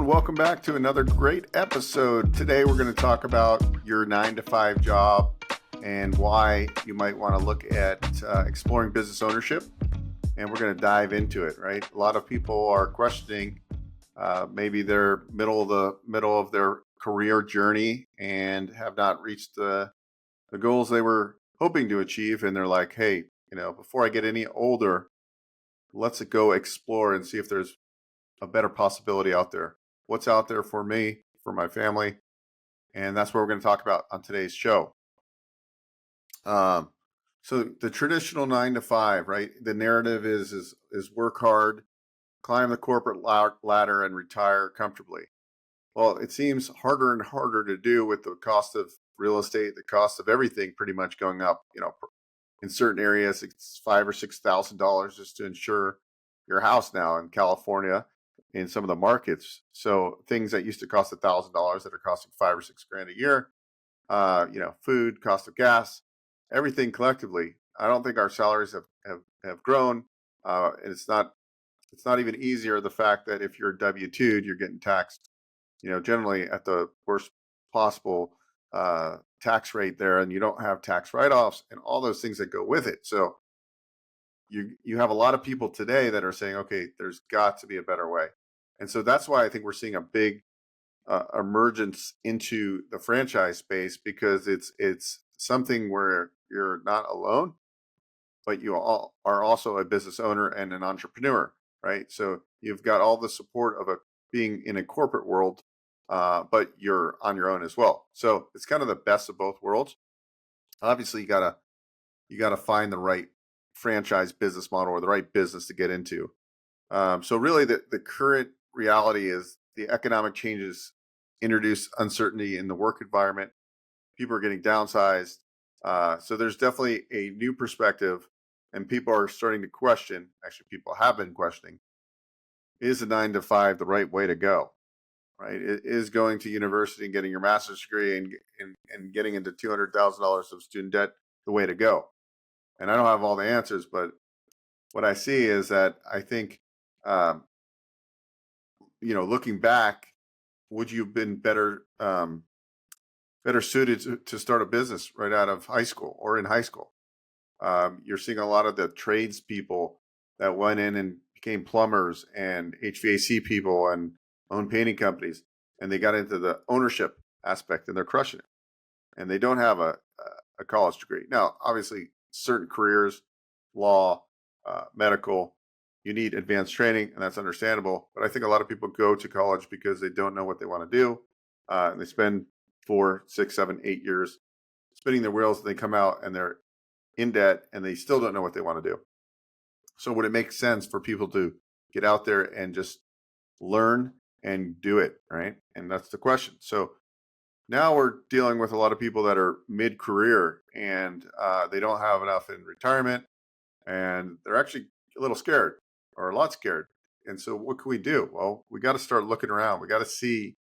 and welcome back to another great episode. Today we're going to talk about your 9-to-5 job and why you might want to look at exploring business ownership. And we're going to dive into it, right? A lot of people are questioning maybe they're middle of their career journey and have not reached the goals they were hoping to achieve. And they're like, hey, before I get any older, let's go explore and see if there's a better possibility out there. What's out there for me, for my family? And that's what we're going to talk about on today's show. So the traditional 9-to-5, right? The narrative is work hard, climb the corporate ladder, and retire comfortably. Well, it seems harder and harder to do with the cost of real estate, the cost of everything pretty much going up. In certain areas, it's $5,000 or $6,000 just to insure your house now in California, in some of the markets. So things that used to cost $1,000 that are costing $5,000 or $6,000 a year. Food, cost of gas, everything collectively. I don't think our salaries have grown. And it's not even easier the fact that if you're W-2'd, you're getting taxed, generally at the worst possible tax rate there, and you don't have tax write-offs and all those things that go with it. So you have a lot of people today that are saying, okay, there's got to be a better way. And so that's why I think we're seeing a big emergence into the franchise space, because it's something where you're not alone, but you all are also a business owner and an entrepreneur, right? So you've got all the support of being in a corporate world, but you're on your own as well. So it's kind of the best of both worlds. Obviously, you gotta find the right franchise business model or the right business to get into. So really, the current reality is the economic changes introduce uncertainty in the work environment. People are getting downsized. So there's definitely a new perspective, and people are starting to question. Actually, people have been questioning: is a 9-to-5 the right way to go? Right? Is going to university and getting your master's degree and getting into $200,000 of student debt the way to go? And I don't have all the answers, but what I see is that I think, looking back, would you have been better suited to start a business right out of high school or in high school? You're seeing a lot of the tradespeople that went in and became plumbers and HVAC people and own painting companies, and they got into the ownership aspect and they're crushing it. And they don't have a college degree. Now, obviously, certain careers, law, medical, you need advanced training, and that's understandable. But I think a lot of people go to college because they don't know what they want to do. And they spend 4, 6, 7, 8 years spinning their wheels, and they come out and they're in debt and they still don't know what they want to do. So would it make sense for people to get out there and just learn and do it, right? And that's the question. So now we're dealing with a lot of people that are mid-career and they don't have enough in retirement, and they're actually a little scared or a lot scared. And so what can we do? Well, we got to start looking around. We got to see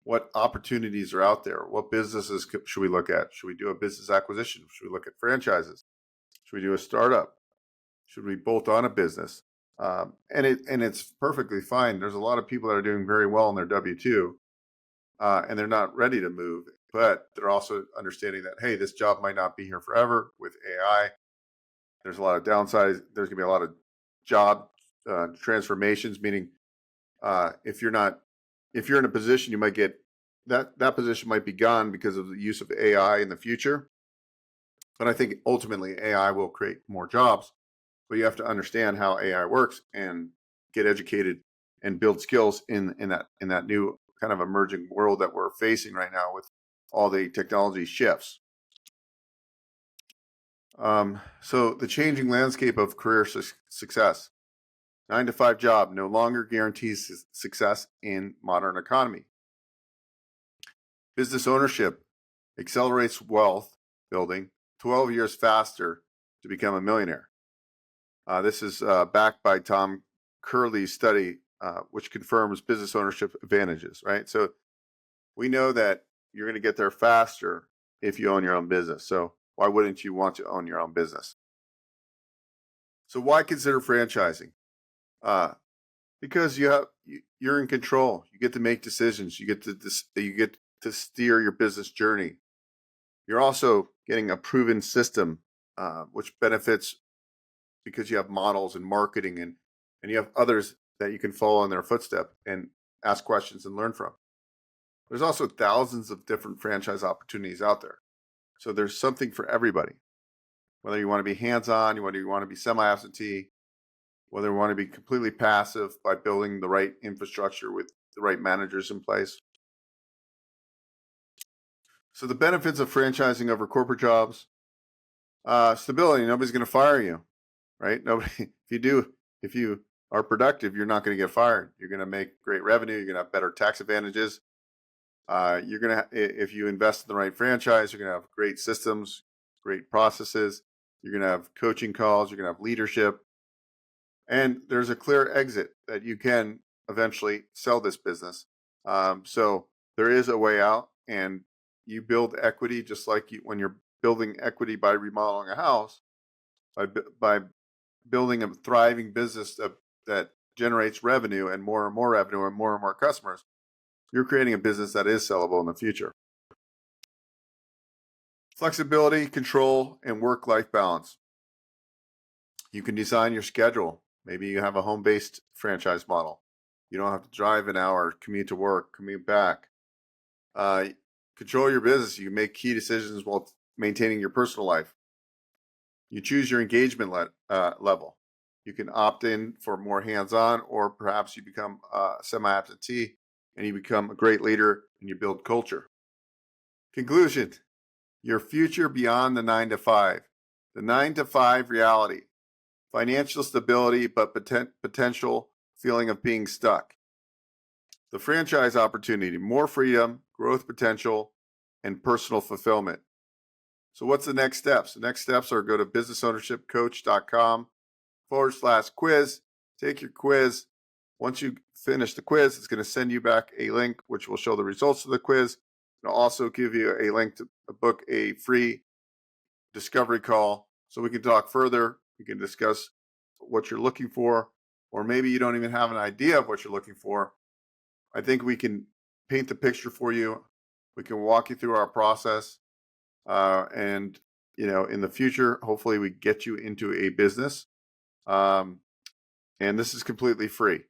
what opportunities are out there. What businesses should we look at? Should we do a business acquisition? Should we look at franchises? Should we do a startup? Should we bolt on a business? And it's perfectly fine. There's a lot of people that are doing very well in their W-2, and they're not ready to move, but they're also understanding that, hey, this job might not be here forever with AI. There's a lot of downsides. There's going to be a lot of job transformations, meaning if you're in a position, you might get that position might be gone because of the use of AI in the future. But I think ultimately AI will create more jobs. But you have to understand how AI works and get educated and build skills in that new kind of emerging world that we're facing right now with all the technology shifts. So the changing landscape of career success. 9-to-5 job no longer guarantees success in modern economy. Business ownership accelerates wealth building 12 years faster to become a millionaire. This is backed by Tom Curley's study, which confirms business ownership advantages, right? So we know that you're going to get there faster if you own your own business. So why wouldn't you want to own your own business? So why consider franchising? Because you're in control. You get to make decisions. You get to steer your business journey. You're also getting a proven system, which benefits because you have models and marketing, and you have others that you can follow in their footsteps and ask questions and learn from. There's also thousands of different franchise opportunities out there. So there's something for everybody. Whether you want to be hands-on, whether you want to be semi-absentee, whether you want to be completely passive by building the right infrastructure with the right managers in place. So the benefits of franchising over corporate jobs: stability. Nobody's going to fire you, right? Nobody. If you are productive, you're not going to get fired. You're going to make great revenue. You're going to have better tax advantages. You're going to, if you invest in the right franchise, you're going to have great systems, great processes. You're going to have coaching calls. You're going to have leadership. And there's a clear exit that you can eventually sell this business. So there is a way out, and you build equity just like when you're building equity by remodeling a house, by building a thriving business that generates revenue and more revenue and more customers. You're creating a business that is sellable in the future. Flexibility, control, and work-life balance. You can design your schedule. Maybe you have a home-based franchise model. You don't have to drive an hour, commute to work, commute back. Control your business. You make key decisions while maintaining your personal life. You choose your engagement level. You can opt in for more hands-on, or perhaps you become semi-absentee and you become a great leader and you build culture. Conclusion: your future beyond the 9 to 5. The 9 to 5 reality. Financial stability, but potential feeling of being stuck. The franchise opportunity: more freedom, growth potential, and personal fulfillment. So what's the next steps? The next steps are go to businessownershipcoach.com/quiz. Take your quiz. Once you finish the quiz, it's going to send you back a link which will show the results of the quiz. It'll also give you a link to book a free discovery call so we can talk further. We can discuss what you're looking for, or maybe you don't even have an idea of what you're looking for. I think we can paint the picture for you. We can walk you through our process. And, in the future, hopefully we get you into a business. And this is completely free.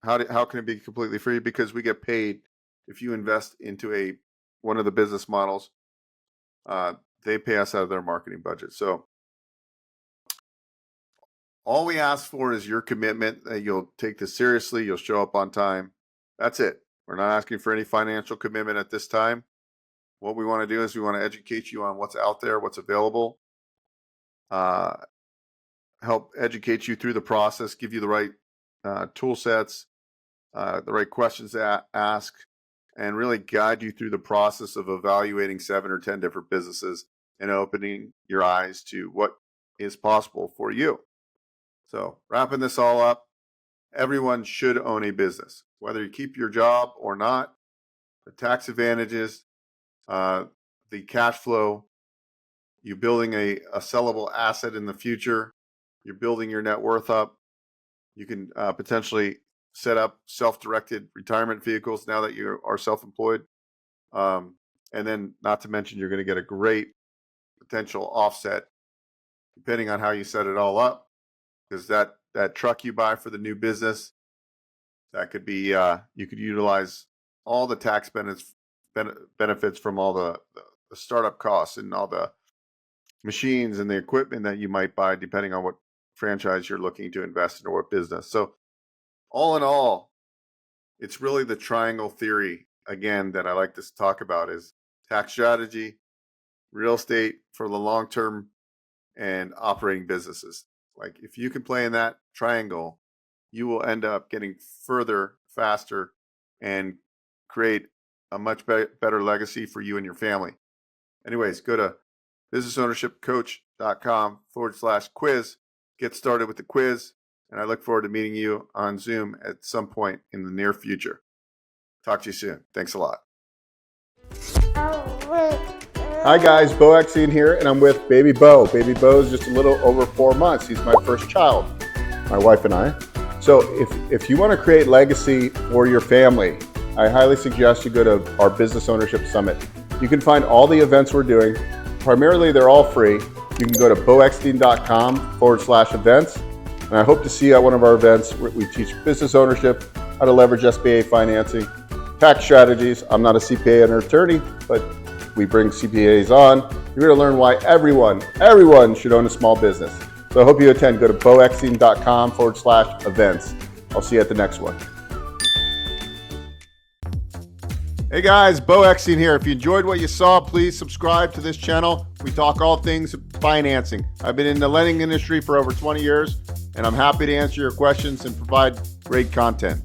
How can it be completely free? Because we get paid if you invest into one of the business models. They pay us out of their marketing budget. So all we ask for is your commitment that you'll take this seriously. You'll show up on time. That's it. We're not asking for any financial commitment at this time. What we want to do is we want to educate you on what's out there, what's available, help educate you through the process, give you the right tool sets, the right questions to ask, and really guide you through the process of evaluating 7 or 10 different businesses and opening your eyes to what is possible for you. So wrapping this all up, everyone should own a business, whether you keep your job or not. The tax advantages, the cash flow, you building a sellable asset in the future, you're building your net worth up. You can potentially set up self-directed retirement vehicles now that you are self-employed. And then not to mention, you're going to get a great potential offset depending on how you set it all up, because that truck you buy for the new business, that could be, you could utilize all the tax benefits from all the startup costs and all the machines and the equipment that you might buy, depending on what franchise you're looking to invest in or what business. So all in all, it's really the triangle theory, again, that I like to talk about: is tax strategy, real estate for the long term, and operating businesses. Like, if you can play in that triangle, you will end up getting further, faster, and create a much better legacy for you and your family. Anyways, go to businessownershipcoach.com/quiz. Get started with the quiz, and I look forward to meeting you on Zoom at some point in the near future. Talk to you soon. Thanks a lot. Hi guys, Bo Exian here, and I'm with baby Bo. Baby Bo is just a little over 4 months. He's my first child, my wife and I. So if you want to create legacy for your family, I highly suggest you go to our Business Ownership Summit. You can find all the events we're doing. Primarily, they're all free. You can go to boeckstein.com/events. And I hope to see you at one of our events. We teach business ownership, how to leverage SBA financing, tax strategies. I'm not a CPA or attorney, but we bring CPAs on. You're going to learn why everyone should own a small business. So I hope you attend. Go to boeckstein.com/events. I'll see you at the next one. Hey guys, Bo Eckstein here. If you enjoyed what you saw, please subscribe to this channel. We talk all things financing. I've been in the lending industry for over 20 years, and I'm happy to answer your questions and provide great content.